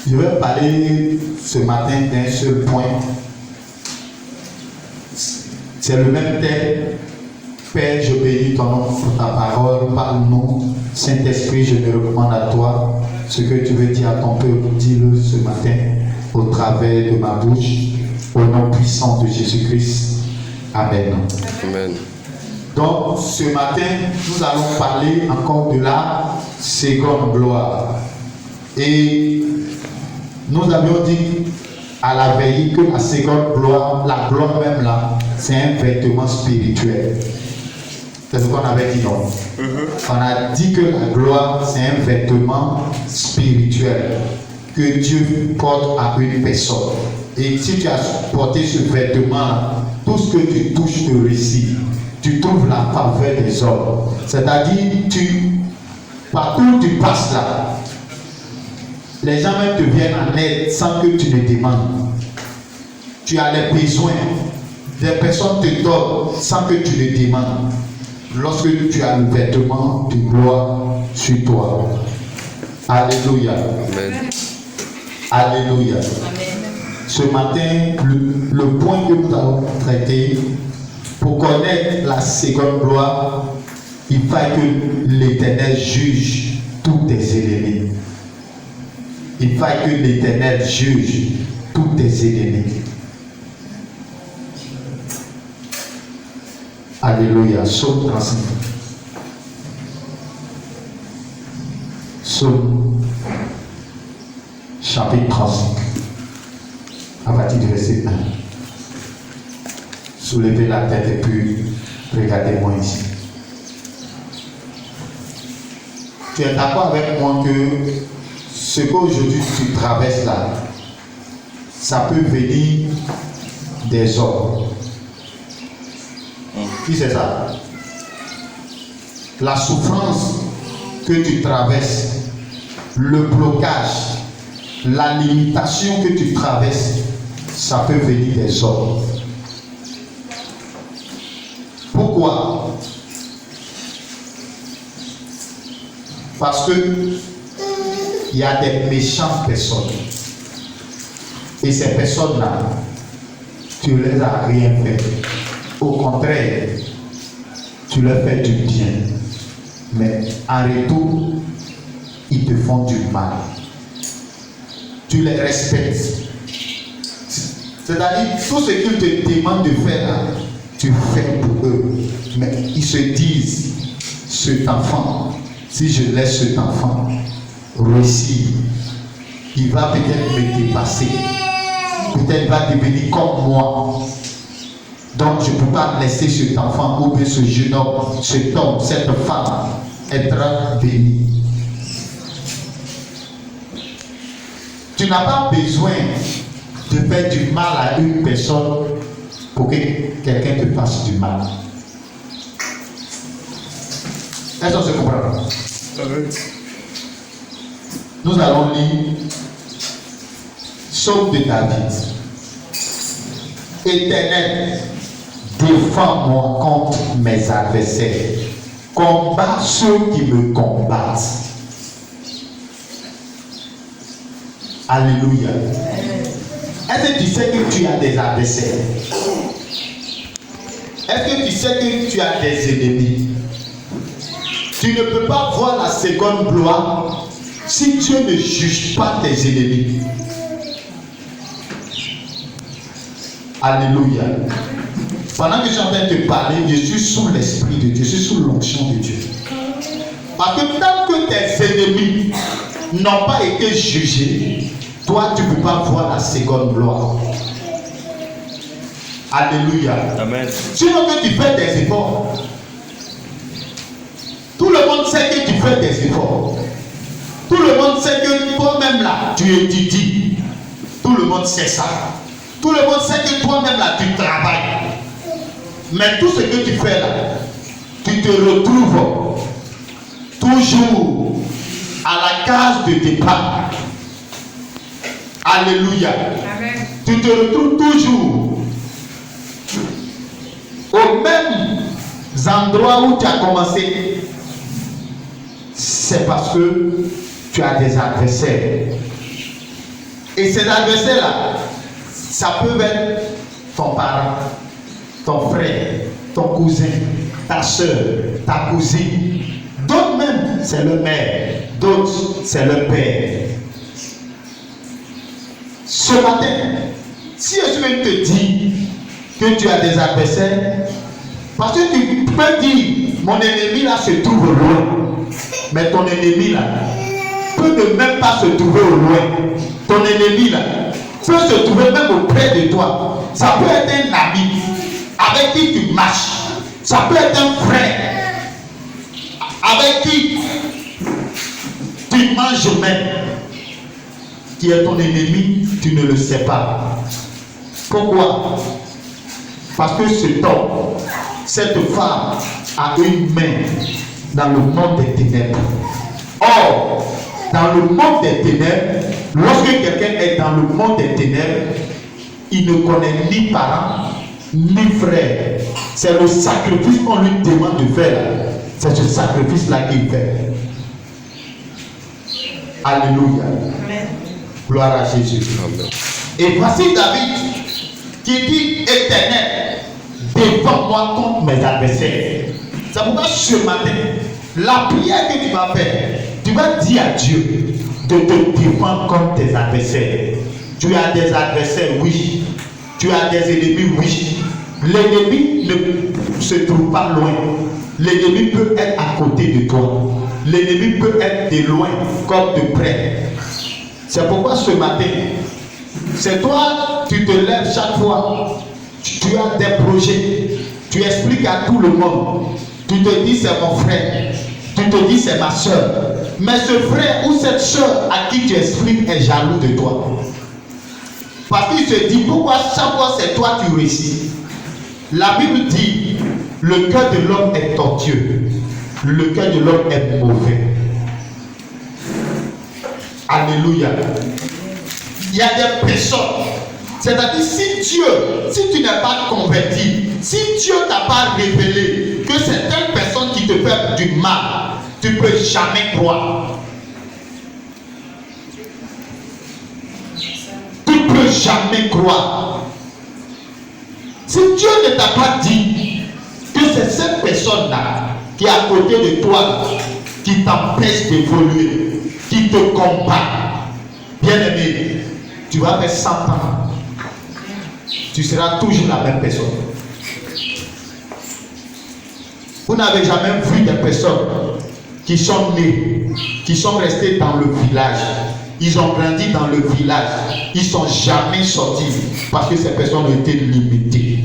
Je vais parler ce matin d'un seul point. C'est le même thème. Père, je bénis ton nom pour ta parole. Parle-nous. Saint-Esprit, je me recommande à toi. Ce que tu veux dire à ton peuple, dis-le ce matin au travers de ma bouche. Au nom puissant de Jésus-Christ. Amen. Amen. Donc, ce matin, nous allons parler encore de la seconde gloire. Et nous avions dit à la veille que la seconde gloire, la gloire même là, c'est un vêtement spirituel. C'est ce qu'on avait dit, non? On a dit que la gloire, c'est un vêtement spirituel que Dieu porte à une personne. Et si tu as porté ce vêtement-là, tout ce que tu touches te réussit. Tu trouves la faveur des hommes. C'est-à-dire, partout où tu passes là, les gens même te viennent en aide sans que tu ne demandes. Tu as les besoins. Des personnes te donnent sans que tu ne demandes. Lorsque tu as le vêtement de gloire sur toi. Alléluia. Amen. Alléluia. Amen. Ce matin, le point que nous allons traiter, pour connaître la seconde gloire, il faut que l'Éternel juge tous tes ennemis. Il faut que l'Éternel juge tous tes ennemis. Alléluia. Psaume 35. Psaume chapitre 35. À partir du verset 1. Soulevez la tête et puis regardez-moi ici. Tu es d'accord avec moi que ce qu'aujourd'hui tu traverses là, ça peut venir des hommes. Qui c'est ça? La souffrance que tu traverses, le blocage, la limitation que tu traverses, ça peut venir des hommes. Pourquoi? Parce que il y a des méchantes personnes. Et ces personnes-là, tu ne les as rien fait. Au contraire, tu leur fais du bien. Mais en retour, ils te font du mal. Tu les respectes. C'est-à-dire, tout ce qu'ils te demandent de faire là, tu fais pour eux. Mais ils se disent, cet enfant, si je laisse cet enfant réussir, il va peut-être me dépasser. Peut-être il va devenir comme moi. Donc je ne peux pas laisser cet enfant ou bien ce jeune homme, cet homme, cette femme être béni. Tu n'as pas besoin de faire du mal à une personne pour que quelqu'un te fasse du mal. Est-ce qu'on se comprend? Nous allons lire Psaume de David. Éternel, défends-moi contre mes adversaires. Combat ceux qui me combattent. Alléluia. Est-ce que tu sais que tu as des adversaires? Est-ce que tu sais que tu as des ennemis? Tu ne peux pas voir la seconde gloire si Dieu ne juge pas tes ennemis. Alléluia. Pendant que je suis en train de te parler, je suis sous l'esprit de Dieu, je suis sous l'onction de Dieu. Parce que tant que tes ennemis n'ont pas été jugés, toi tu ne peux pas voir la seconde gloire. Alléluia. Amen. Sinon que tu fais des efforts. Tout le monde sait que tu fais des efforts. Tout le monde sait que toi-même là, tu étudies. Tout le monde sait ça. Tout le monde sait que toi-même là, tu travailles. Mais tout ce que tu fais là, tu te retrouves toujours à la case de départ. Alléluia. Amen. Tu te retrouves toujours aux mêmes endroits où tu as commencé. C'est parce que tu as des adversaires. Et ces adversaires-là, ça peut être ton parent, ton frère, ton cousin, ta soeur, ta cousine. D'autres même, c'est le mère. D'autres, c'est le père. Ce matin, si je viens te dire que tu as des adversaires, parce que tu peux dire, mon ennemi là se trouve au loin, mais ton ennemi là peut ne même pas se trouver au loin. Ton ennemi là peut se trouver même auprès de toi. Ça peut être un ami avec qui tu marches. Ça peut être un frère avec qui tu manges même. Qui est ton ennemi, tu ne le sais pas. Pourquoi? Parce que cet homme, cette femme a une main dans le monde des ténèbres. Or, dans le monde des ténèbres, lorsque quelqu'un est dans le monde des ténèbres, il ne connaît ni parents, ni frères. C'est le sacrifice qu'on lui demande de faire. C'est ce sacrifice-là qu'il fait. Alléluia. Amen. Gloire à Jésus. Amen. Et voici David qui dit Éternel, défends-moi contre mes adversaires. C'est pourquoi ce matin, la prière que tu vas faire, tu vas dire à Dieu de te défendre contre tes adversaires. Tu as des adversaires, oui. Tu as des ennemis, oui. L'ennemi ne se trouve pas loin. L'ennemi peut être à côté de toi. L'ennemi peut être de loin comme de près. C'est pourquoi ce matin, c'est toi, tu te lèves chaque fois. Tu as des projets. Tu expliques à tout le monde. Tu te dis c'est mon frère. Tu te dis c'est ma soeur. Mais ce frère ou cette soeur à qui tu expliques est jaloux de toi. Parce qu'il se dit pourquoi chaque fois c'est toi qui réussis. La Bible dit le cœur de l'homme est tortueux. Le cœur de l'homme est mauvais. Alléluia. Il y a des personnes. C'est-à-dire si tu n'es pas converti, si Dieu t'a pas révélé que c'est telle personne qui te fait du mal, tu ne peux jamais croire. Tu ne peux jamais croire. Si Dieu ne t'a pas dit que c'est cette personne-là qui est à côté de toi, qui t'empêche d'évoluer, qui te combat, bien aimé, tu vas faire 100 ans. Tu seras toujours la même personne. Vous n'avez jamais vu des personnes qui sont nées, qui sont restées dans le village. Ils ont grandi dans le village. Ils ne sont jamais sortis parce que ces personnes ont été limitées.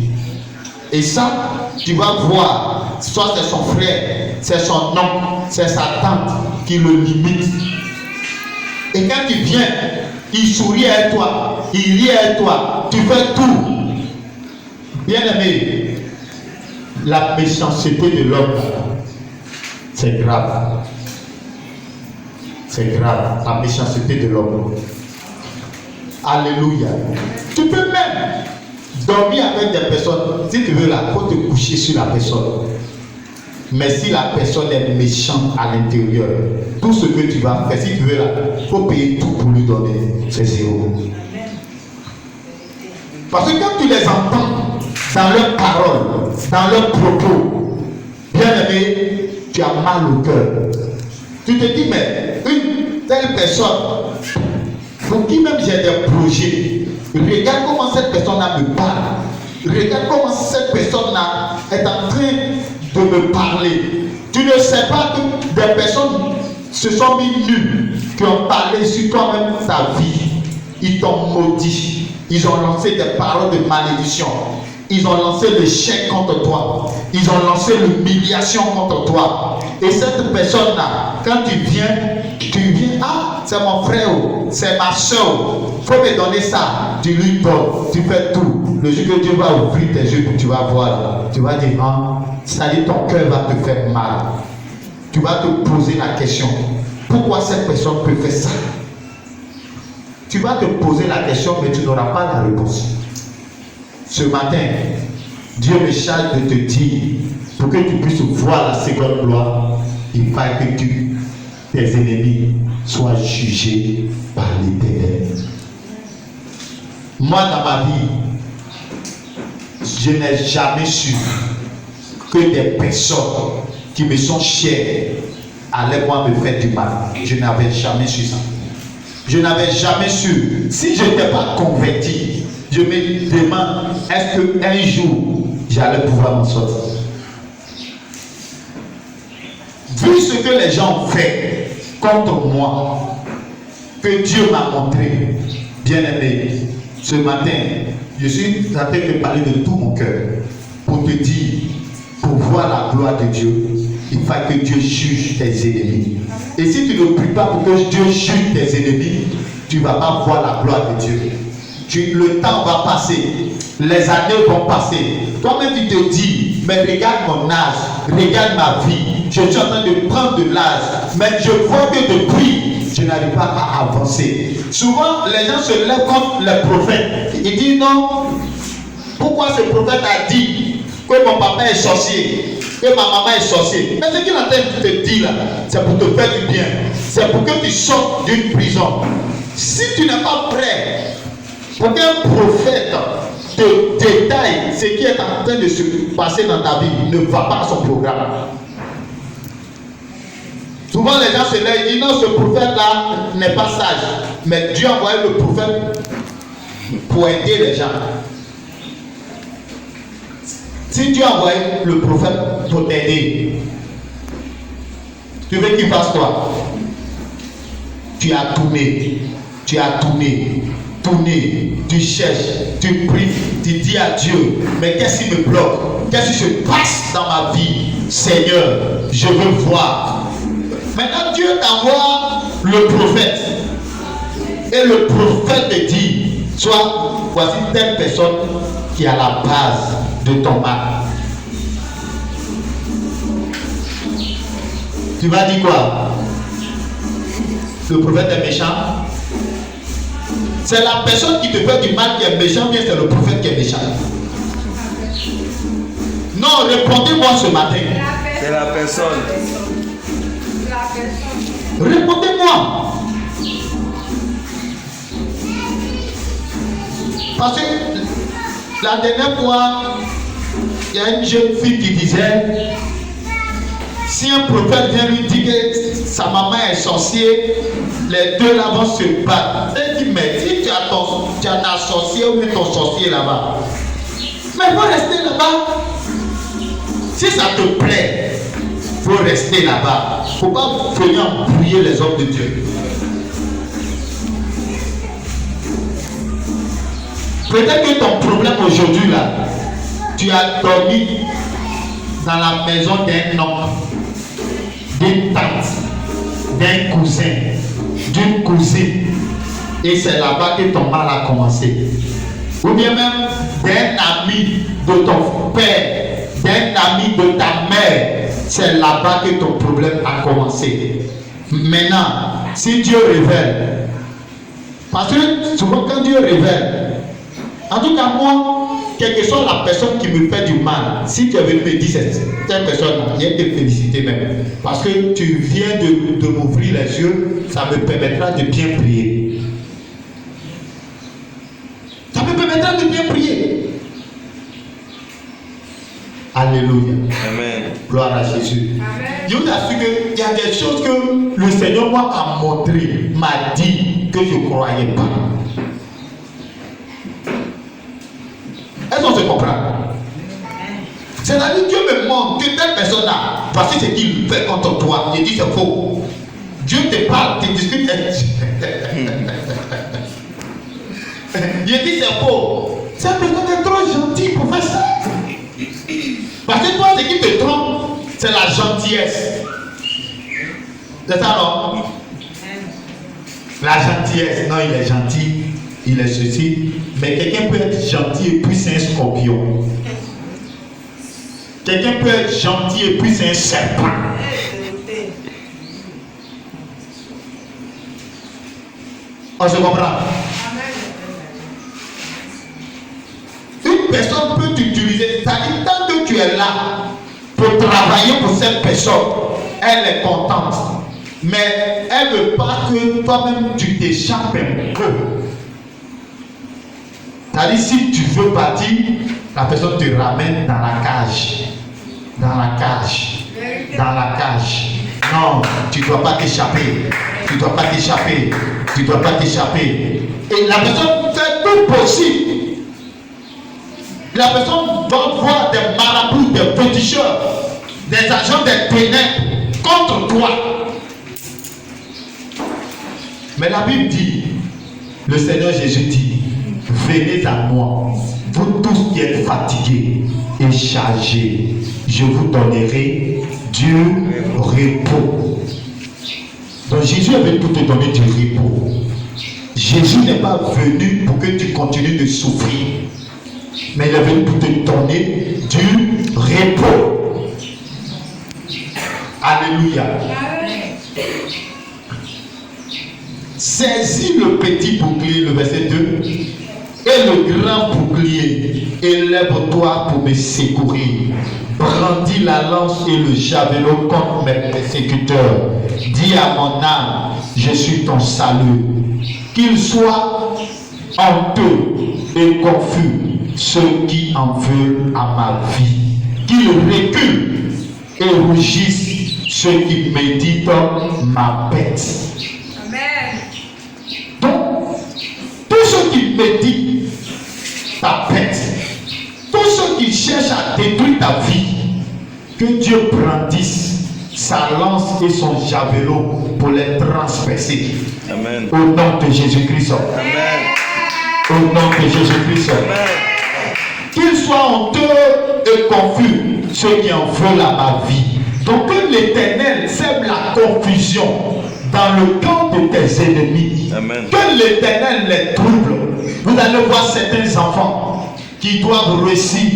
Et ça, tu vas voir, soit c'est son frère, c'est son oncle, c'est sa tante qui le limite. Et quand tu viens, il sourit à toi, il rit à toi, tu fais tout. Bien aimé, la méchanceté de l'homme, c'est grave. C'est grave, la méchanceté de l'homme. Alléluia. Tu peux même dormir avec des personnes. Si tu veux là, il faut te coucher sur la personne. Mais si la personne est méchante à l'intérieur, tout ce que tu vas faire, si tu veux là, il faut payer tout pour lui donner. C'est zéro. Parce que quand tu les entends dans leurs paroles, dans leurs propos, bien aimé, tu as mal au cœur. Tu te dis, mais une telle personne, pour qui même j'ai des projets, regarde comment cette personne-là me parle. Regarde comment cette personne-là est en train de me parler. Tu ne sais pas que des personnes se sont mis nuls, qui ont parlé sur toi-même ta vie. Ils t'ont maudit. Ils ont lancé des paroles de malédiction. Ils ont lancé l'échec contre toi. Ils ont lancé l'humiliation contre toi. Et cette personne-là, quand tu viens, ah, c'est mon frère, c'est ma soeur, il faut me donner ça. Tu lui donnes, tu fais tout. Le jour que Dieu va ouvrir tes yeux, tu vas voir, tu vas dire, ah, ça dit ton cœur va te faire mal. Tu vas te poser la question, pourquoi cette personne peut faire ça? Tu vas te poser la question, mais tu n'auras pas la réponse. Ce matin, Dieu me charge de te dire, pour que tu puisses voir la seconde gloire, il faut que tes ennemis soient jugés par l'Éternel. Moi, dans ma vie, je n'ai jamais su que des personnes qui me sont chères allaient moi me faire du mal. Je n'avais jamais su ça. Je n'avais jamais su. Si je n'étais pas converti, je me demande, est-ce qu'un jour, j'allais pouvoir m'en sortir? Vu ce que les gens ont fait contre moi, que Dieu m'a montré, bien-aimé, ce matin, je suis en train de parler de tout mon cœur pour te dire, pour voir la gloire de Dieu, il faut que Dieu juge tes ennemis. Et si tu ne pries pas pour que Dieu juge tes ennemis, tu ne vas pas voir la gloire de Dieu. Le temps va passer, les années vont passer. Toi-même tu te dis, mais regarde mon âge, regarde ma vie, je suis en train de prendre de l'âge, mais je vois que depuis, je n'arrive pas à avancer. Souvent, les gens se lèvent contre les prophètes. Ils disent non, pourquoi ce prophète a dit que mon papa est sorcier, que ma maman est sorcier? Mais ce qu'il est en train de te dire là, c'est pour te faire du bien. C'est pour que tu sortes d'une prison. Si tu n'es pas prêt pour qu'un prophète te détaille ce qui est en train de se passer dans ta vie, ne va pas à son programme. Souvent les gens se lèvent et disent non, ce prophète-là n'est pas sage. Mais Dieu a envoyé le prophète pour aider les gens. Si Dieu a envoyé le prophète pour t'aider, tu veux qu'il fasse quoi? Tu as tourné, tu cherches, tu pries, tu dis à Dieu, mais qu'est-ce qui me bloque? Qu'est-ce qui se passe dans ma vie? Seigneur, je veux voir. Maintenant Dieu t'envoie le prophète. Et le prophète te dit, soit voici telle personne qui est à la base de ton mal. Tu vas dire quoi? Le prophète est méchant? C'est la personne qui te fait du mal qui est méchant, bien c'est le prophète qui est méchant? Non, répondez-moi ce matin. C'est la personne. Répondez-moi. Parce que la dernière fois, il y a une jeune fille qui disait, si un prophète vient lui dire que sa maman est sorcier, les deux là vont se battre. Elle dit, mais si tu as ta sorcier ou ton sorcier là-bas, mais il faut rester là-bas. Si ça te plaît, il faut rester là-bas. Il ne faut pas venir embrouiller les hommes de Dieu. Peut-être que ton problème aujourd'hui là, tu as dormi dans la maison d'un oncle, d'une tante, d'un cousin, d'une cousine, et c'est là-bas que ton mal a commencé. Ou bien même d'un ami de ton père, d'un ami de ta mère, c'est là-bas que ton problème a commencé. Maintenant, si Dieu révèle, parce que souvent quand Dieu révèle, en tout cas moi, quelle que soit la personne qui me fait du mal, si tu es venu me dire cette personne-là, je vais te féliciter même. Parce que tu viens de m'ouvrir les yeux, ça me permettra de bien prier. Ça me permettra de bien prier. Alléluia. Amen. Gloire à Jésus. Amen. Je vous assure qu'il y a des choses que le Seigneur m'a montré, m'a dit que je ne croyais pas. Est-ce qu'on se comprend? C'est-à-dire Dieu me montre que telle personne-là, voici ce qu'il fait contre toi. Il dit c'est faux. Dieu te parle, tu discutes. Il dit c'est faux. Cette personne est trop gentille pour faire ça. Parce que toi, ce qui te trompe, c'est la gentillesse. C'est ça, non? La gentillesse. Non, il est gentil, il est ceci. Mais quelqu'un peut être gentil et puis c'est un scorpion. Quelqu'un peut être gentil et puis c'est un serpent. On se comprend? Une personne peut t'utiliser, c'est-à-dire tant que tu es là pour travailler pour cette personne, elle est contente. Mais elle ne veut pas que toi-même tu t'échappes un peu. C'est-à-dire, si tu veux partir, la personne te ramène dans la cage. Dans la cage. Dans la cage. Non, tu ne dois pas t'échapper. Tu ne dois pas t'échapper. Tu ne dois pas t'échapper. Et la personne fait tout possible. La personne doit voir des marabouts, des féticheurs, des agents des ténèbres contre toi. Mais la Bible dit, le Seigneur Jésus dit, venez à moi, vous tous qui êtes fatigués et chargés, je vous donnerai du repos. Donc Jésus est venu pour te donner du repos. Jésus n'est pas venu pour que tu continues de souffrir, mais il est venu pour te donner du repos. Alléluia. Saisis le petit bouclier, le verset 2, et le grand bouclier, élève-toi pour me secourir. Brandis la lance et le javelot contre mes persécuteurs. Dis à mon âme, je suis ton salut. Qu'ils soient honteux et confus ceux qui en veulent à ma vie. Qu'ils reculent et rougissent ceux qui méditent ma pète. Donc, tous ceux qui méditent ta pète, tous ceux qui cherchent à détruire ta vie, que Dieu brandisse sa lance et son javelot pour les transpercer. Amen. Au nom de Jésus-Christ. Amen. Au nom de Jésus-Christ. Qu'ils soient honteux et confus, ceux qui en veulent à ma vie. Donc que l'Éternel sème la confusion dans le camp de tes ennemis. Amen. Que l'Éternel les trouble. Vous allez voir certains enfants qui doivent réussir.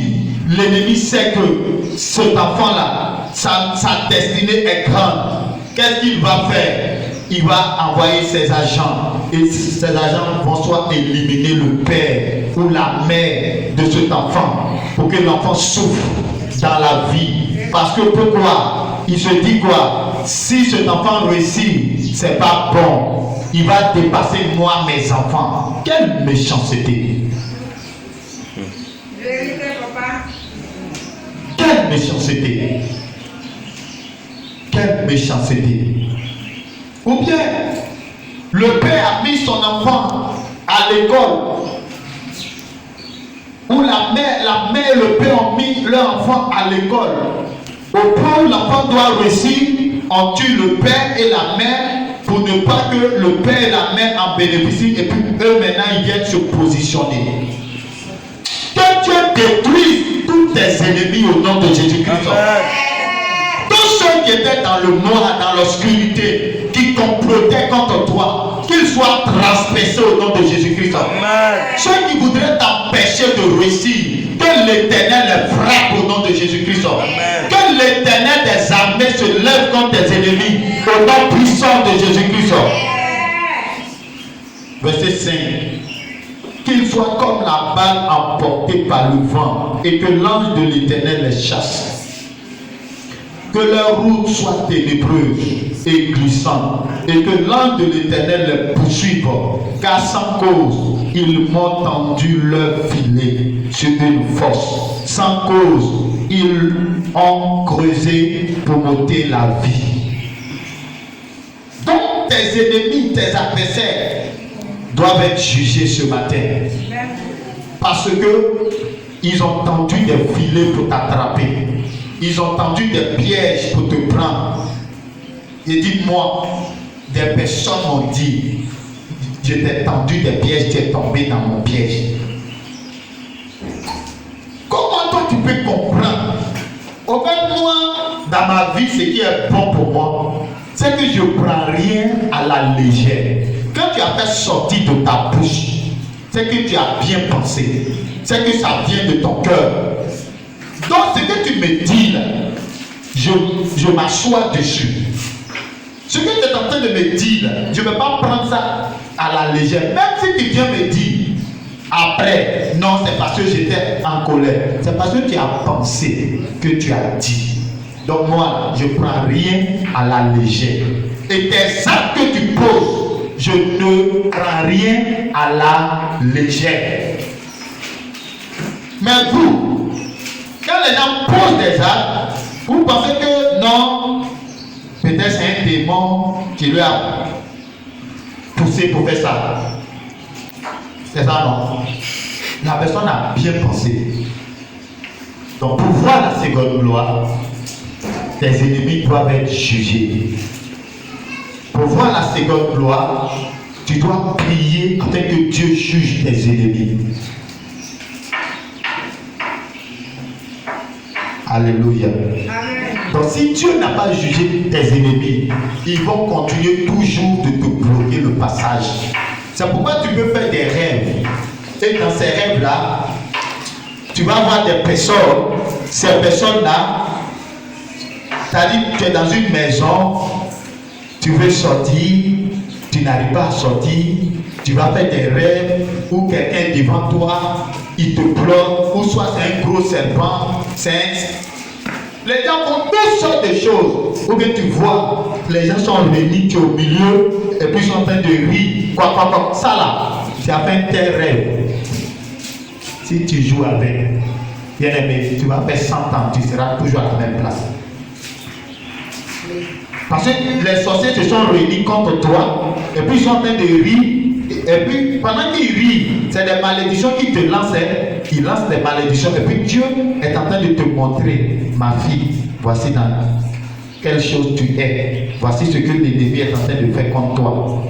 L'ennemi sait que cet enfant-là, sa destinée est grande. Qu'est-ce qu'il va faire? Il va envoyer ses agents. Et ces agents vont soit éliminer le père ou la mère de cet enfant pour que l'enfant souffre dans la vie. Parce que pourquoi? Il se dit quoi? Si cet enfant réussit, c'est pas bon. Il va dépasser moi, mes enfants. Quelle méchanceté! Quelle méchanceté! Quelle méchanceté! Ou bien, le père a mis son enfant à l'école. Ou la mère et le père ont mis leur enfant à l'école. Au point où l'enfant doit réussir, on tue le père et la mère pour ne pas que le père et la mère en bénéficient et puis eux maintenant ils viennent se positionner. Que Dieu détruise tous tes ennemis au nom de Jésus-Christ. Tous ceux qui étaient dans le noir, dans l'obscurité, qui complotaient contre toi, qu'ils soient transpercés au nom de Jésus-Christ. Ceux qui voudraient t'empêcher de réussir, que l'Éternel les frappe au nom de Jésus-Christ. Que l'Éternel des armées se lève contre tes ennemis au nom puissant de Jésus-Christ. Verset 5. Qu'ils soient comme la balle emportée par le vent et que l'ange de l'Éternel les chasse. Que leur route soit ténébreuse et glissante et que l'ange de l'Éternel les poursuive, car sans cause ils m'ont tendu leur filet sur une fosse. Sans cause ils ont creusé pour m'ôter la vie. Donc tes ennemis, tes adversaires doivent être jugés ce matin. Parce que ils ont tendu des filets pour t'attraper. Ils ont tendu des pièges pour te prendre. Et dites-moi, des personnes m'ont dit, je t'ai tendu des pièges, tu es tombé dans mon piège. Comment toi tu peux comprendre? Au fait, moi, dans ma vie, ce qui est bon pour moi, c'est que je ne prends rien à la légère. Quand tu as fait sortir de ta bouche, c'est que tu as bien pensé. C'est que ça vient de ton cœur. Donc ce que tu me dis là, je m'assois dessus. Ce que tu es en train de me dire là, je ne vais pas prendre ça à la légère. Même si tu viens me dire après, non, c'est parce que j'étais en colère. C'est parce que tu as pensé que tu as dit. Donc moi, je ne prends rien à la légère. Et tes actes que tu poses, je ne prends rien à la légère. Mais vous, quand les gens posent des actes, vous pensez que non, peut-être c'est un démon qui lui a poussé pour faire ça. C'est ça, non? La personne a bien pensé. Donc pour voir la seconde gloire, tes ennemis doivent être jugés. Pour voir la seconde gloire, tu dois prier afin que Dieu juge tes ennemis. Alléluia. Donc si Dieu n'a pas jugé tes ennemis, ils vont continuer toujours de te bloquer le passage. C'est pourquoi tu peux faire des rêves. Et dans ces rêves-là, tu vas voir des personnes. Ces personnes-là, c'est-à-dire que tu es dans une maison, tu veux sortir, tu n'arrives pas à sortir, tu vas faire des rêves où quelqu'un est devant toi, il te bloque, ou soit c'est un gros serpent, les gens font toutes sortes de choses. Ou bien tu vois, les gens sont réunis, tu es au milieu, et puis ils sont en train de rire, quoi, ça là, tu as fait tes rêves. Si tu joues avec, bien aimé, tu vas faire 100 ans, tu seras toujours à la même place. Parce que les sorciers se sont réunis contre toi, et puis ils sont en train de rire, et puis pendant qu'ils rient, c'est des malédictions qui te lancent, ils lancent des malédictions, et puis Dieu est en train de te montrer, ma fille, voici dans quelle chose tu es, voici ce que l'ennemi est en train de faire contre toi.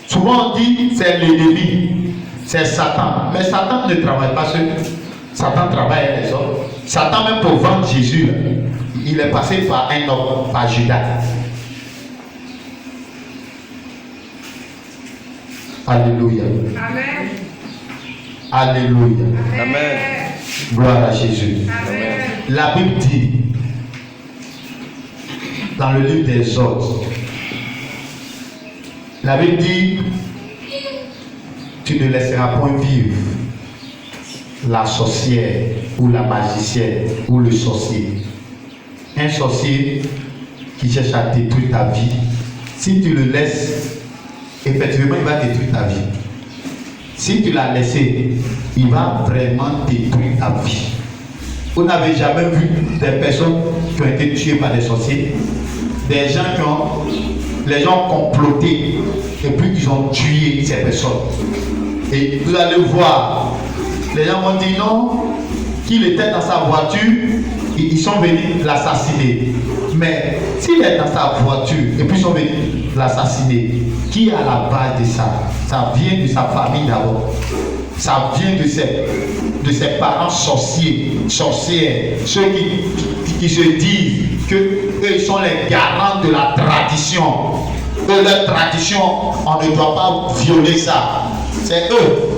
Souvent on dit c'est l'ennemi, c'est Satan, mais Satan ne travaille pas seul, Satan travaille avec les autres. Satan même pour vendre Jésus, il est passé par un homme, par Judas. Alléluia. Amen. Alléluia. Amen. Gloire à Jésus. Amen. La Bible dit, dans le livre des Exodes, la Bible dit, tu ne laisseras point vivre la sorcière ou la magicienne ou le sorcier. Un sorcier qui cherche à détruire ta vie, si tu le laisses, effectivement, il va détruire ta vie. Si tu l'as laissé, il va vraiment détruire ta vie. Vous n'avez jamais vu des personnes qui ont été tuées par des sorciers, des gens qui ont, les gens ont comploté et puis ils ont tué ces personnes. Et vous allez voir, les gens vont dire non, qu'il était dans sa voiture, ils sont venus l'assassiner. Mais s'il est dans sa voiture et puis ils sont venus l'assassiner, qui est à la base de ça? Ça vient de sa famille d'abord. Ça vient de ses parents sorciers, sorcières, ceux qui se disent qu'eux sont les garants de la tradition. Eux, leur tradition, on ne doit pas violer ça. C'est eux.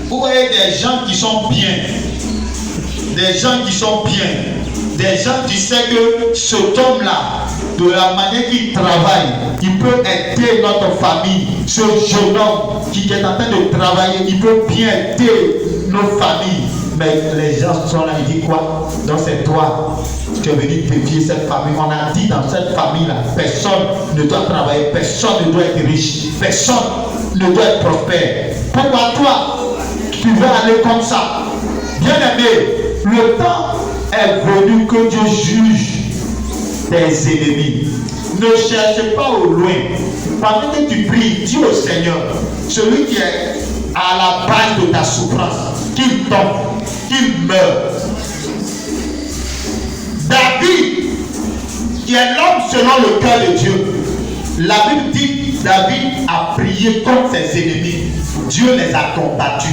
Vous voyez des gens qui sont bien, des gens qui sont bien, des gens qui savent que cet homme-là, de la manière qu'il travaille, il peut aider notre famille. Ce jeune homme qui est en train de travailler, il peut bien aider nos familles. Mais les gens sont là, ils disent quoi? Donc c'est toi qui es venu défier cette famille. On a dit dans cette famille-là, personne ne doit travailler, personne ne doit être riche, personne ne doit être prospère. Pourquoi toi, tu veux aller comme ça? Bien aimé, le temps est venu que Dieu juge tes ennemis. Ne cherche pas au loin. Pendant que tu pries, dis au Seigneur, celui qui est à la base de ta souffrance, qu'il tombe, qu'il meure. David, qui est l'homme selon le cœur de Dieu, la Bible dit David a prié contre ses ennemis. Dieu les a combattus.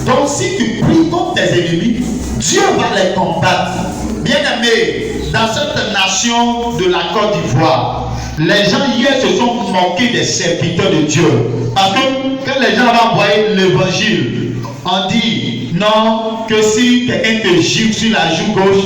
Donc si tu pries contre tes ennemis, Dieu va les combattre. Bien aimé, dans cette nation de la Côte d'Ivoire, les gens hier se sont moqués des serviteurs de Dieu. Parce que quand les gens vont envoyer l'évangile, on dit non, que si quelqu'un te gifle sur la joue gauche,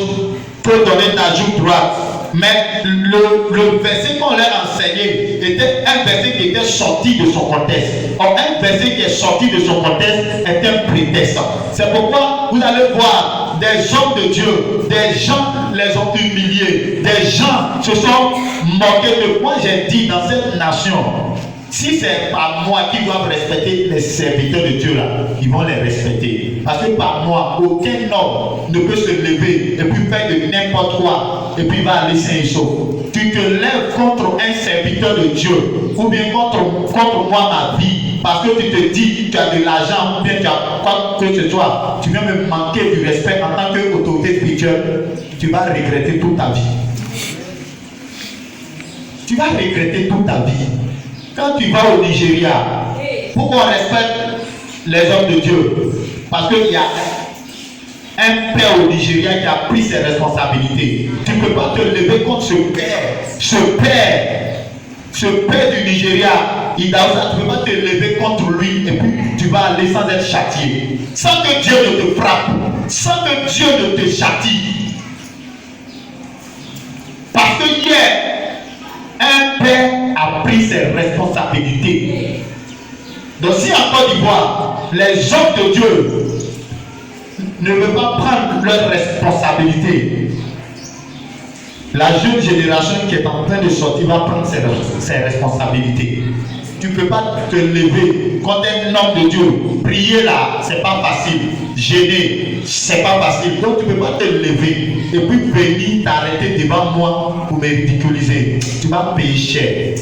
faut donner ta joue droite. Mais le verset qu'on leur a enseigné était un verset qui était sorti de son contexte. Or, un verset qui est sorti de son contexte est un prétexte. C'est pourquoi vous allez voir des hommes de Dieu, des gens les ont humiliés, des gens se sont moqués de moi. J'ai dit dans cette nation, Si c'est par moi qu'ils doivent respecter les serviteurs de Dieu là, ils vont les respecter. Parce que par moi, aucun homme ne peut se lever et puis faire de n'importe quoi et puis va aller sain et sauf. Tu te lèves contre un serviteur de Dieu ou bien contre moi, ma vie, parce que tu te dis que tu as de l'argent ou bien tu as quoi que ce soit, tu viens me manquer du respect en tant qu'autorité spirituelle, tu vas regretter toute ta vie. Tu vas regretter toute ta vie. Quand tu vas au Nigeria, pourquoi on respecte les hommes de Dieu? Parce qu'il y a un père au Nigeria qui a pris ses responsabilités. Tu ne peux pas te lever contre ce père du Nigeria. Tu ne peux pas te lever contre lui et puis tu vas aller sans être châtié. Sans que Dieu ne te frappe, sans que Dieu ne te châtie. Parce que hier, un père a pris ses responsabilités. Donc si en Côte d'Ivoire, les hommes de Dieu ne veulent pas prendre leurs responsabilités, la jeune génération qui est en train de sortir va prendre ses responsabilités. Tu ne peux pas te lever contre un homme de Dieu. Prier là, c'est pas facile. Gêner, c'est pas facile. Donc tu ne peux pas te lever et puis venir t'arrêter devant moi pour me ridiculiser. Tu vas payer cher.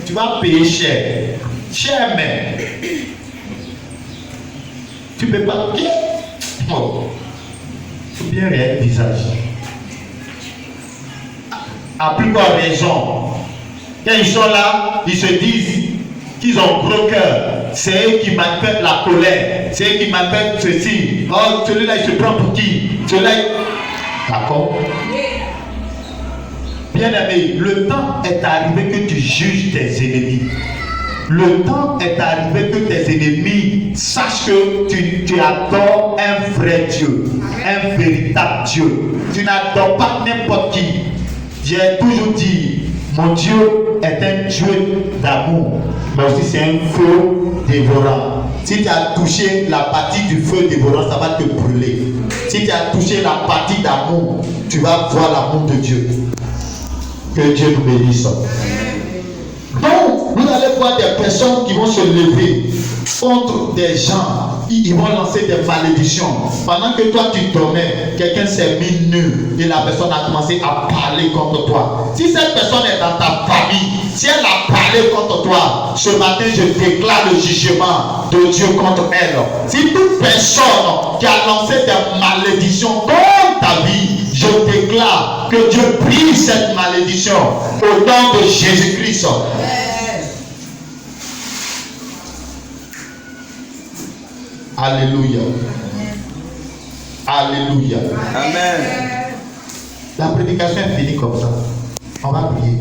Tu vas payer cher. Cher même. Tu ne peux pas. Oh. Il faut bien réel visage. À plus grande raison. Quand ils sont là, ils se disent qu'ils ont gros cœur. C'est eux qui manifestent la colère. C'est eux qui manifestent ceci. Oh, celui-là, il se prend pour qui? Celui-là, d'accord? Bien aimé, le temps est arrivé que tu juges tes ennemis. Le temps est arrivé que tes ennemis sachent que tu adores un vrai Dieu, un véritable Dieu. Tu n'adores pas n'importe qui. J'ai toujours dit, mon Dieu est un Dieu d'amour, mais aussi c'est un feu dévorant. Si tu as touché la partie du feu dévorant, ça va te brûler. Si tu as touché la partie d'amour, tu vas voir l'amour de Dieu. Que Dieu nous bénisse. Donc, vous allez voir des personnes qui vont se lever contre des gens. Ils vont lancer des malédictions. Pendant que toi tu dormais, quelqu'un s'est mis nu et la personne a commencé à parler contre toi. Si cette personne est dans ta famille, si elle a parlé contre toi, ce matin je déclare le jugement de Dieu contre elle. Si toute personne qui a lancé des malédictions contre ta vie, je déclare que Dieu brise cette malédiction au nom de Jésus-Christ. Alléluia. Alléluia. Amen. La prédication est finie comme ça. On va prier.